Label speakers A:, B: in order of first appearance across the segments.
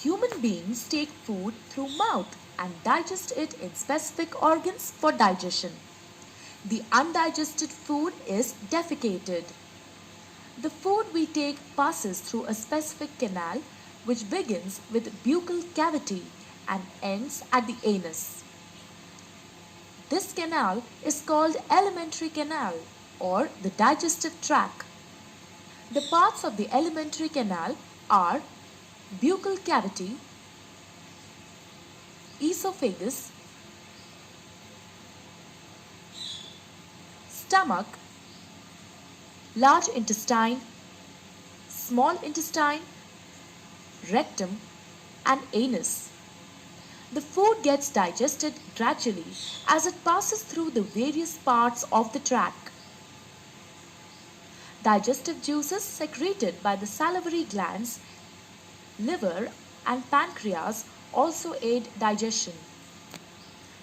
A: Human beings take food through mouth and digest it in specific organs for digestion. The undigested food is defecated. The food we take passes through a specific canal which begins with buccal cavity and ends at the anus. This canal is called alimentary canal or the digestive tract. The parts of the alimentary canal are buccal cavity, esophagus, stomach, large intestine, small intestine, rectum, and anus. The food gets digested gradually as it passes through the various parts of the tract. Digestive juices secreted by the salivary glands, liver, and pancreas also aid digestion.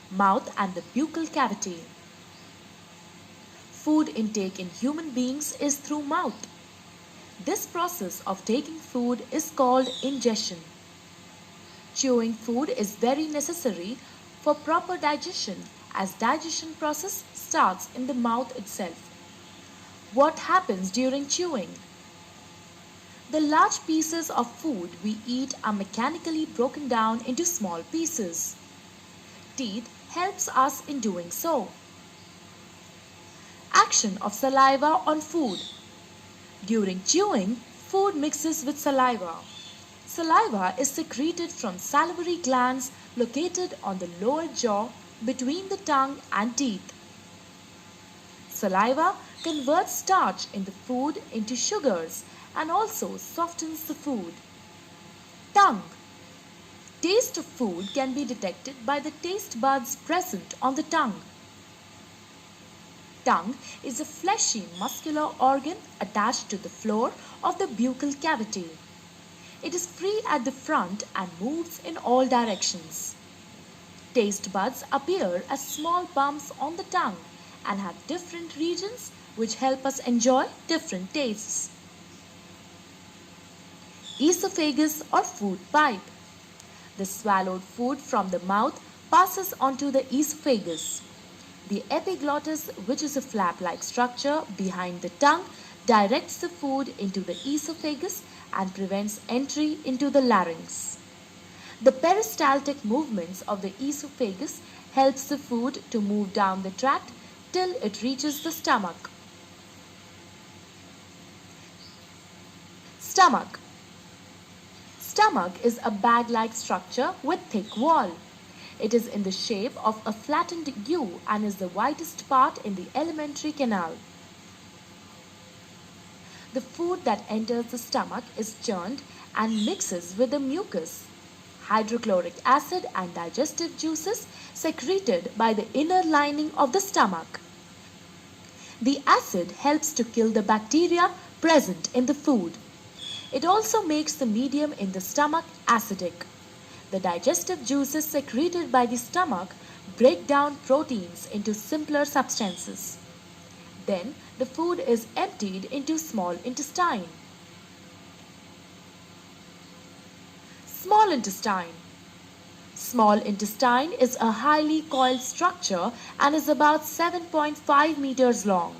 A: Mouth and the buccal cavity. Food intake in human beings is through mouth. This process of taking food is called ingestion. Chewing food is very necessary for proper digestion as digestion process starts in the mouth itself. What happens during chewing? The large pieces of food we eat are mechanically broken down into small pieces. Teeth helps us in doing so. Action of saliva on food. During chewing, food mixes with saliva. Saliva is secreted from salivary glands located on the lower jaw between the tongue and teeth. Saliva converts starch in the food into sugars and also softens the food. Tongue. Taste of food can be detected by the taste buds present on the tongue. Tongue is a fleshy muscular organ attached to the floor of the buccal cavity. It is free at the front and moves in all directions. Taste buds appear as small bumps on the tongue and have different regions which help us enjoy different tastes. Esophagus or food pipe. The swallowed food from the mouth passes onto the esophagus. The epiglottis, which is a flap-like structure behind the tongue, directs the food into the esophagus and prevents entry into the larynx. The peristaltic movements of the esophagus helps the food to move down the tract till it reaches the stomach. Stomach. Stomach is a bag-like structure with thick wall. It is in the shape of a flattened U and is the widest part in the alimentary canal. The food that enters the stomach is churned and mixes with the mucus, hydrochloric acid and digestive juices secreted by the inner lining of the stomach. The acid helps to kill the bacteria present in the food. It also makes the medium in the stomach acidic. The digestive juices secreted by the stomach break down proteins into simpler substances. Then the food is emptied into small intestine. Small intestine. Small intestine is a highly coiled structure and is about 7.5 meters long.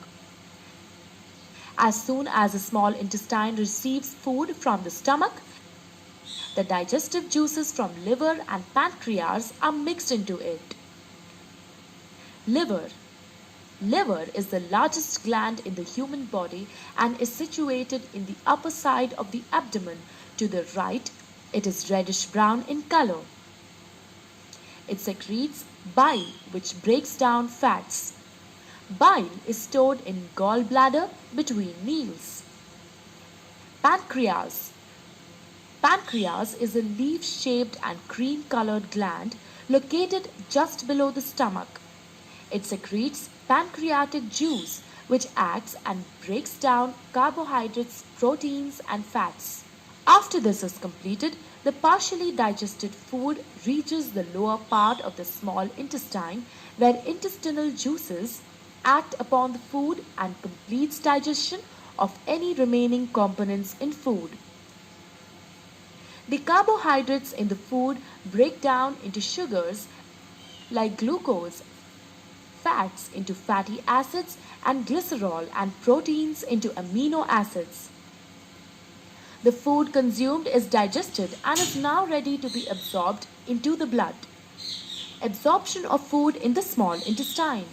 A: As soon as the small intestine receives food from the stomach, the digestive juices from liver and pancreas are mixed into it. Liver. Liver is the largest gland in the human body and is situated in the upper side of the abdomen. To the right, it is reddish brown in color. It secretes bile, which breaks down fats. Bile is stored in gallbladder between meals. Pancreas. Pancreas is a leaf-shaped and cream-colored gland located just below the stomach. It secretes pancreatic juice, which acts and breaks down carbohydrates, proteins, and fats. After this is completed, the partially digested food reaches the lower part of the small intestine, where intestinal juices act upon the food and completes digestion of any remaining components in food. The carbohydrates in the food break down into sugars like glucose, fats into fatty acids, and glycerol, and proteins into amino acids. The food consumed is digested and is now ready to be absorbed into the blood. Absorption of food in the small intestine.